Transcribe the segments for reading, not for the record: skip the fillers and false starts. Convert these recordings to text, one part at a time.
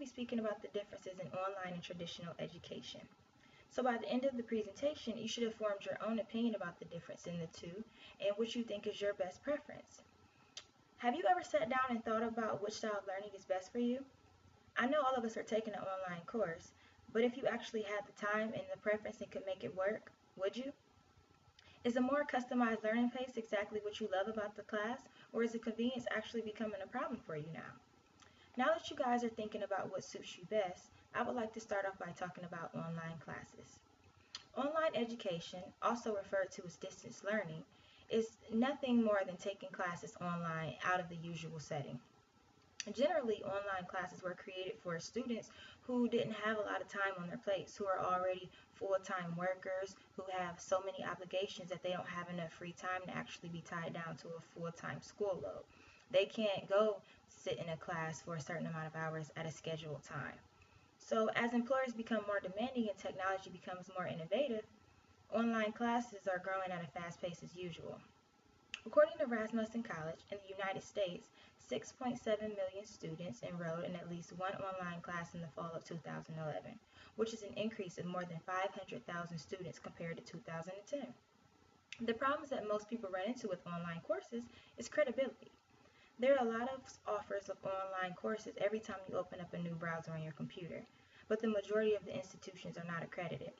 be speaking about the differences in online and traditional education. So by the end of the presentation, you should have formed your own opinion about the difference in the two and what you think is your best preference. Have you ever sat down and thought about which style of learning is best for you? I know all of us are taking an online course, but if you actually had the time and the preference and could make it work, would you? Is a more customized learning pace exactly what you love about the class, or is the convenience actually becoming a problem for you now? Now that you guys are thinking about what suits you best, I would like to start off by talking about online classes. Online education, also referred to as distance learning, is nothing more than taking classes online out of the usual setting. Generally, online classes were created for students who didn't have a lot of time on their plates, who are already full-time workers, who have so many obligations that they don't have enough free time to actually be tied down to a full-time school load. They can't go sit in a class for a certain amount of hours at a scheduled time. So as employers become more demanding and technology becomes more innovative, online classes are growing at a fast pace as usual. According to Rasmussen College in the United States, 6.7 million students enrolled in at least one online class in the fall of 2011, which is an increase of more than 500,000 students compared to 2010. The problems that most people run into with online courses is credibility. There are a lot of offers of online courses every time you open up a new browser on your computer, but the majority of the institutions are not accredited.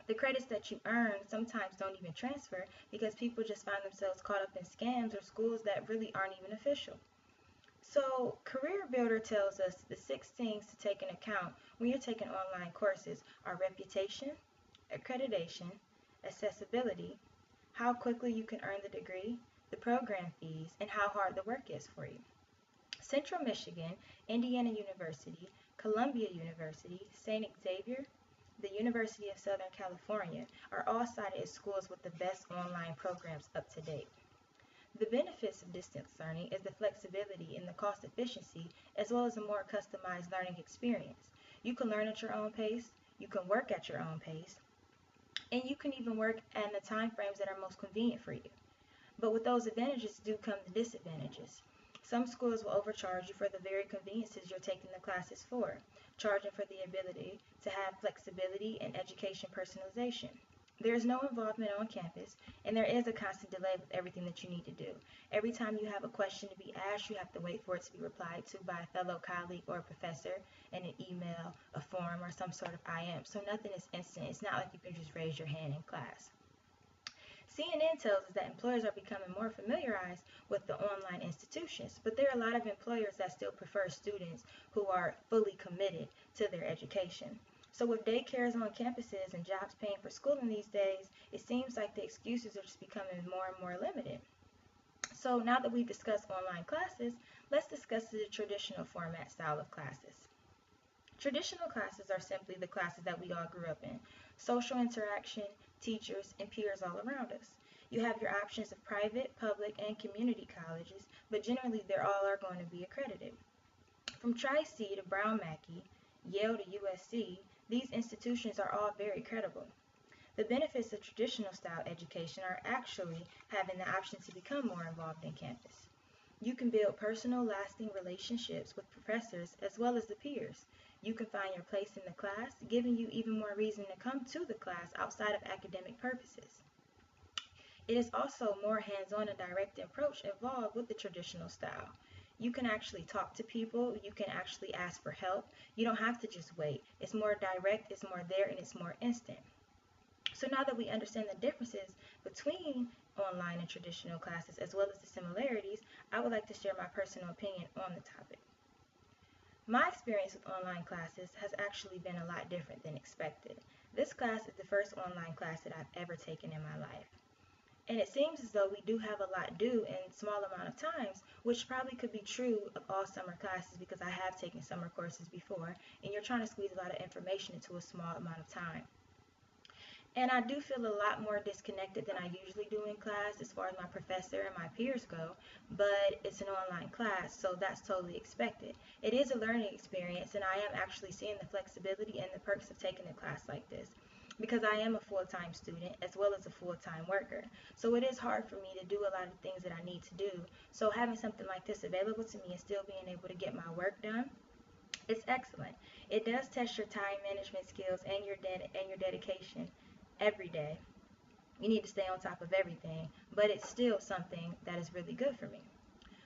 The credits that you earn sometimes don't even transfer because people just find themselves caught up in scams or schools that really aren't even official. So, Career Builder tells us the 6 things to take into account when you're taking online courses are reputation, accreditation, accessibility, how quickly you can earn the degree, the program fees, and how hard the work is for you. Central Michigan, Indiana University, Columbia University, St. Xavier, the University of Southern California are all cited as schools with the best online programs up to date. The benefits of distance learning is the flexibility and the cost efficiency, as well as a more customized learning experience. You can learn at your own pace, you can work at your own pace, and you can even work in the time frames that are most convenient for you. But with those advantages do come the disadvantages. Some schools will overcharge you for the very conveniences you're taking the classes for, charging for the ability to have flexibility and education personalization. There is no involvement on campus, and there is a constant delay with everything that you need to do. Every time you have a question to be asked, you have to wait for it to be replied to by a fellow colleague or a professor in an email, a form, or some sort of IM. So nothing is instant. It's not like you can just raise your hand in class. CNN tells us that employers are becoming more familiarized with the online institutions, but there are a lot of employers that still prefer students who are fully committed to their education. So with daycares on campuses and jobs paying for schooling these days, it seems like the excuses are just becoming more and more limited. So now that we've discussed online classes, let's discuss the traditional format style of classes. Traditional classes are simply the classes that we all grew up in. Social interaction, teachers, and peers all around us. You have your options of private, public, and community colleges, but generally they all are going to be accredited. From Tri-C to Brown Mackey, Yale to USC, these institutions are all very credible. The benefits of traditional style education are actually having the option to become more involved in campus. You can build personal, lasting relationships with professors as well as the peers. You can find your place in the class, giving you even more reason to come to the class outside of academic purposes. It is also more hands-on and direct approach involved with the traditional style. You can actually talk to people, you can actually ask for help. You don't have to just wait. It's more direct, it's more there, and it's more instant. So now that we understand the differences between online and traditional classes as well as the similarities, I would like to share my personal opinion on the topic. My experience with online classes has actually been a lot different than expected. This class is the first online class that I've ever taken in my life. And it seems as though we do have a lot due in a small amount of times, which probably could be true of all summer classes because I have taken summer courses before, and you're trying to squeeze a lot of information into a small amount of time. And I do feel a lot more disconnected than I usually do in class as far as my professor and my peers go, but it's an online class, so that's totally expected. It is a learning experience, and I am actually seeing the flexibility and the perks of taking a class like this, because I am a full-time student as well as a full-time worker. So it is hard for me to do a lot of things that I need to do. So having something like this available to me and still being able to get my work done It's excellent. It does test your time management skills and your dedication every day. You need to stay on top of everything, but it's still something that is really good for me.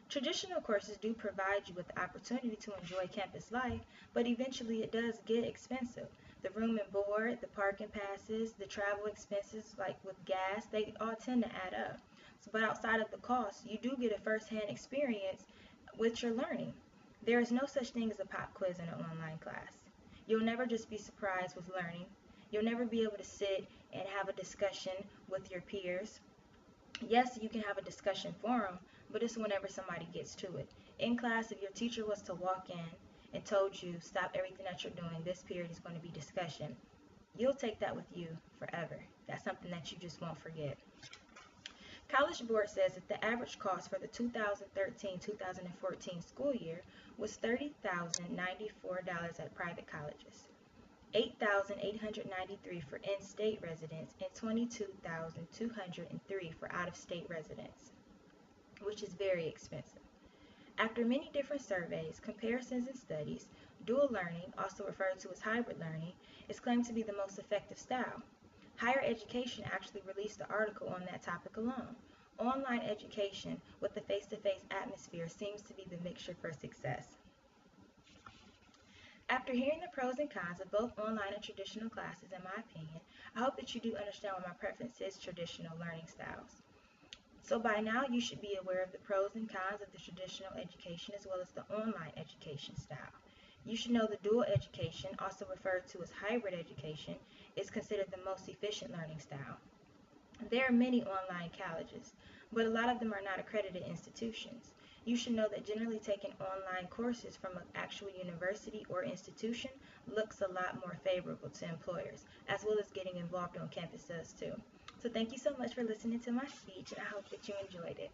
Traditional courses do provide you with the opportunity to enjoy campus life, but eventually it does get expensive. The room and board, the parking passes, the travel expenses like with gas, they all tend to add up. So, but outside of the cost, you do get a first-hand experience with your learning. There is no such thing as a pop quiz in an online class. You'll never just be surprised with learning. You'll never be able to sit and have a discussion with your peers. Yes, you can have a discussion forum, but it's whenever somebody gets to it. In class, if your teacher was to walk in and told you, stop everything that you're doing, this period is going to be discussion, you'll take that with you forever. That's something that you just won't forget. College Board says that the average cost for the 2013-2014 school year was $30,094 at private colleges, $8,893 for in-state residents, and $22,203 for out-of-state residents, which is very expensive. After many different surveys, comparisons, and studies, dual learning, also referred to as hybrid learning, is claimed to be the most effective style. Higher Education actually released an article on that topic alone. Online education with the face-to-face atmosphere seems to be the mixture for success. After hearing the pros and cons of both online and traditional classes, in my opinion, I hope that you do understand why my preference is traditional learning styles. So by now, you should be aware of the pros and cons of the traditional education as well as the online education style. You should know the dual education, also referred to as hybrid education, is considered the most efficient learning style. There are many online colleges, but a lot of them are not accredited institutions. You should know that generally taking online courses from an actual university or institution looks a lot more favorable to employers, as well as getting involved on campus does too. So thank you so much for listening to my speech, and I hope that you enjoyed it.